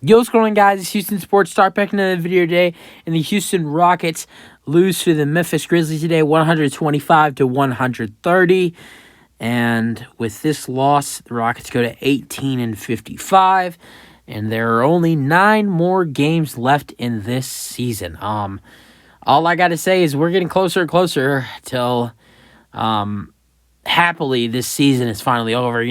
Yo, what's going on, guys? It's Houston Sports. Start back another video today, and the Houston Rockets lose to the Memphis Grizzlies today, 125 to 130. And with this loss, the Rockets go to 18 and 55, and there are only 9 more games left in this season. All I gotta say is we're getting closer and closer till, happily, this season is finally over.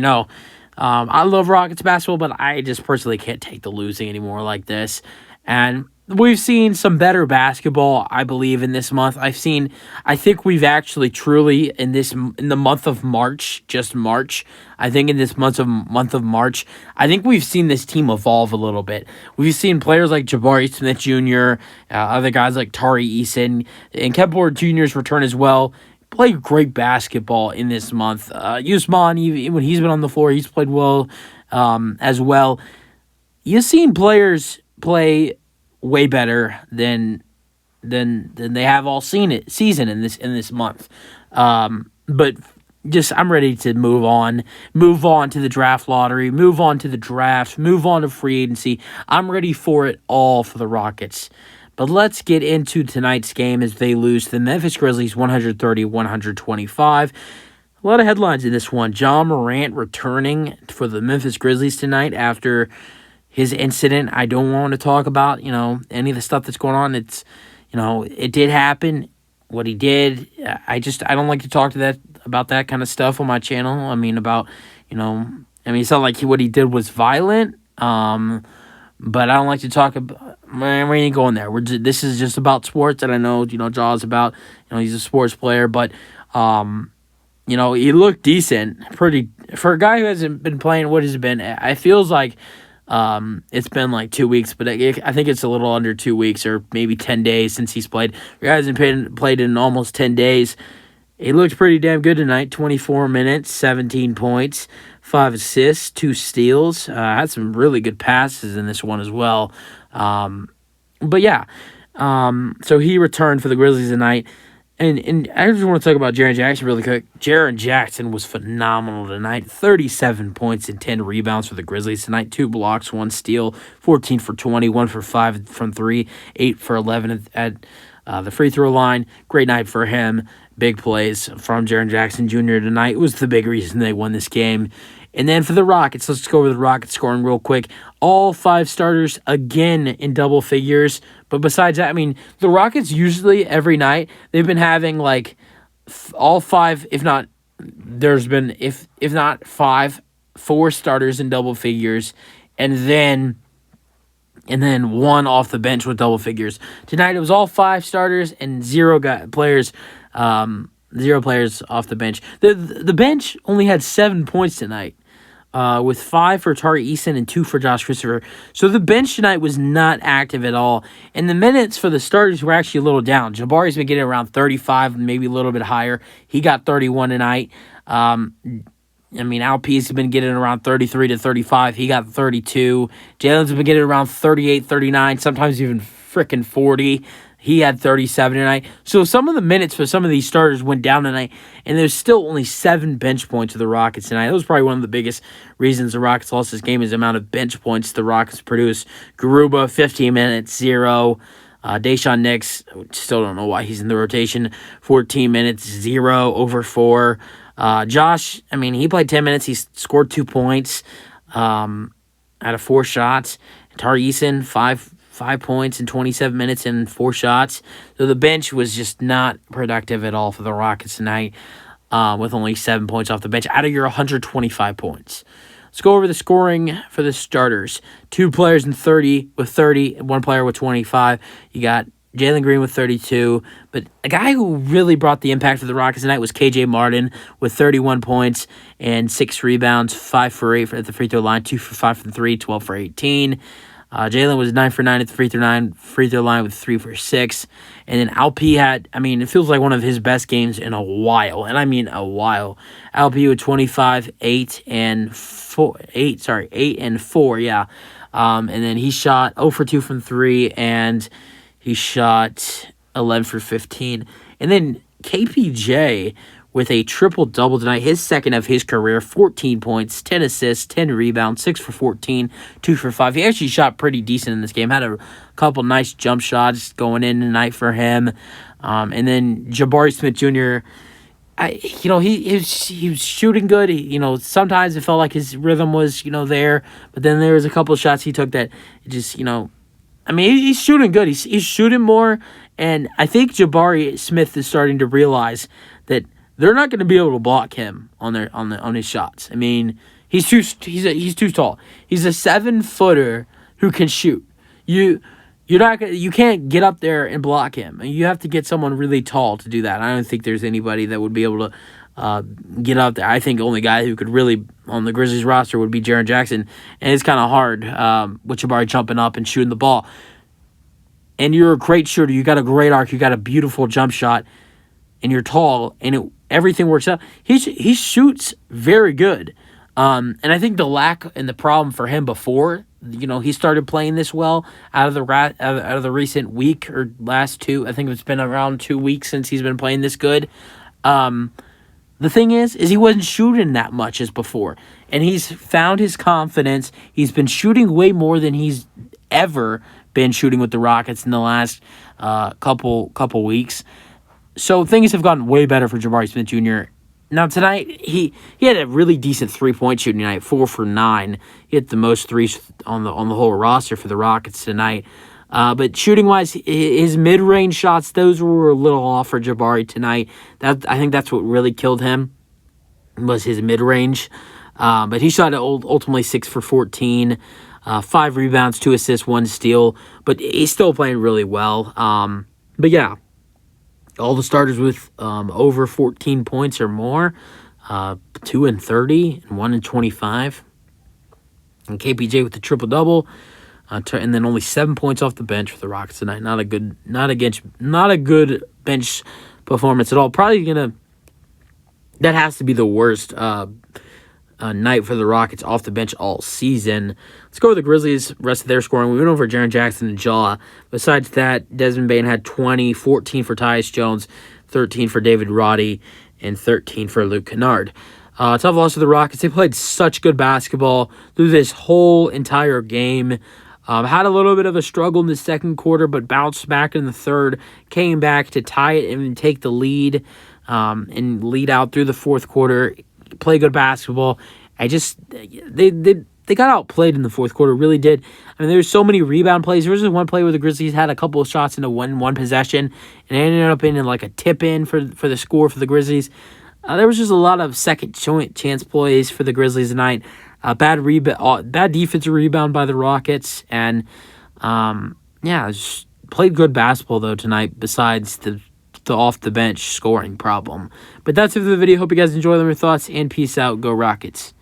I love Rockets basketball, but I just personally can't take the losing anymore like this. And we've seen some better basketball, I believe, in this month. I think we've actually truly in the month of March, just March. I think in this month of March, I think we've seen this team evolve a little bit. We've seen players like Jabari Smith Jr., other guys like Tari Eason, and Kevin Porter Jr.'s return as well. Played great basketball in this month. Usman, even when he's been on the floor, he's played well as well. You've seen players play way better than they have all season in this month. But just I'm ready to move on to the draft lottery, move on to the draft, move on to free agency. I'm ready for it all for the Rockets. But let's get into tonight's game as they lose to the Memphis Grizzlies 130-125. A lot of headlines in this one. Ja Morant returning for the Memphis Grizzlies tonight after his incident. I don't want to talk about, any of the stuff that's going on. It's, it did happen, what he did. I don't like to talk about that kind of stuff on my channel. It's not like what he did was violent. But I don't like to talk about. We ain't going there. This is just about sports, and I know Jaw's about. He's a sports player, but he looked decent, pretty for a guy who hasn't been playing. What has it been? It feels like it's been like 2 weeks, but I think it's a little under 2 weeks or maybe 10 days since he's played. The guy hasn't played in almost 10 days. He looked pretty damn good tonight. 24 minutes, 17 points. 5 assists, 2 steals. Had some really good passes in this one as well. So he returned for the Grizzlies tonight. And I just want to talk about Jaren Jackson really quick. Jaren Jackson was phenomenal tonight. 37 points and 10 rebounds for the Grizzlies tonight. 2 blocks, 1 steal, 14 for 20, 1 for 5 from 3, 8 for 11 at the free throw line. Great night for him. Big plays from Jaren Jackson Jr. tonight. It was the big reason they won this game. And then for the Rockets, let's go over the Rockets scoring real quick. All 5 starters again in double figures. But besides that, the Rockets usually every night, they've been having like all 5, if not 4 starters in double figures, and then 1 off the bench with double figures. Tonight it was all 5 starters and 0 players. 0 players off the bench. The bench only had 7 points tonight, with 5 for Tari Eason and 2 for Josh Christopher. So the bench tonight was not active at all. And the minutes for the starters were actually a little down. Jabari's been getting around 35, maybe a little bit higher. He got 31 tonight. Alp's been getting around 33 to 35. He got 32. Jalen's been getting around 38, 39, sometimes even freaking 40. He had 37 tonight. So some of the minutes for some of these starters went down tonight, and there's still only 7 bench points for the Rockets tonight. That was probably one of the biggest reasons the Rockets lost this game is the amount of bench points the Rockets produced. Garuba, 15 minutes, 0. Dayshawn Nix, still don't know why he's in the rotation, 14 minutes, 0 over 4. Josh, he played 10 minutes. He scored 2 points out of 4 shots. Tari Eason, 5 points in 27 minutes and 4 shots. So the bench was just not productive at all for the Rockets tonight, with only 7 points off the bench out of your 125 points. Let's go over the scoring for the starters. 2 players with 30, and 1 player with 25. You got Jalen Green with 32, but a guy who really brought the impact for the Rockets tonight was KJ Martin with 31 points and 6 rebounds, 5 for 8 at the free throw line, 2 for 5 from 3, 12 for 18. Jalen was 9 for 9 at the free throw line with 3 for 6. And then Alp had, it feels like one of his best games in a while. And I mean a while. Alp with 25, 8 and 4, yeah. And then he shot 0 for 2 from 3, and he shot 11 for 15. And then KPJ with a triple-double tonight, his second of his career, 14 points, 10 assists, 10 rebounds, 6 for 14, 2 for 5. He actually shot pretty decent in this game, had a couple nice jump shots going in tonight for him. And then Jabari Smith Jr., he was shooting good. Sometimes it felt like his rhythm was, there, but then there was a couple of shots he took that just, he's shooting good. He's shooting more, and I think Jabari Smith is starting to realize that they're not going to be able to block him on his shots. He's too tall. He's a 7-footer who can shoot. You can't get up there and block him. You have to get someone really tall to do that. I don't think there's anybody that would be able to get up there. I think the only guy who could really on the Grizzlies roster would be Jaren Jackson, and it's kind of hard with Jabari jumping up and shooting the ball. And you're a great shooter. You got a great arc. You got a beautiful jump shot, and you're tall, and everything works out. He shoots very good. And I think the lack and the problem for him before, he started playing this well out of the recent week or last 2. I think it's been around 2 weeks since he's been playing this good. The thing is he wasn't shooting that much as before, and he's found his confidence. He's been shooting way more than he's ever been shooting with the Rockets in the last couple weeks. So things have gotten way better for Jabari Smith Jr. Now tonight, he had a really decent 3-point shooting night, 4 for 9. He hit the most threes on the whole roster for the Rockets tonight. But shooting-wise, his mid-range shots, those were a little off for Jabari tonight. I think that's what really killed him, was his mid-range. But he shot ultimately 6 for 14, 5 rebounds, 2 assists, 1 steal. But he's still playing really well. But yeah, all the starters with over 14 points or more, 2 and 30 and 1 and 25. And KPJ with the triple-double. And then only 7 points off the bench for the Rockets tonight. Not a good bench performance at all. That has to be the worst night for the Rockets off the bench all season. Let's go with the Grizzlies. Rest of their scoring. We went over Jaren Jackson and Jaw. Besides that, Desmond Bane had 20, 14 for Tyus Jones, 13 for David Roddy, and 13 for Luke Kennard. Tough loss to the Rockets. They played such good basketball through this whole entire game. Had a little bit of a struggle in the second quarter, but bounced back in the third. Came back to tie it and take the lead, and lead out through the fourth quarter. Play good basketball. They got outplayed in the fourth quarter, really did. There was so many rebound plays. There was just one play where the Grizzlies had a couple of shots into one possession, and it ended up in like a tip-in for the score for the Grizzlies. There was just a lot of second chance plays for the Grizzlies tonight. Bad defensive rebound by the Rockets, and just played good basketball though tonight. Besides the off the bench scoring problem, but that's it for the video. Hope you guys enjoy them. Your thoughts, and peace out. Go Rockets.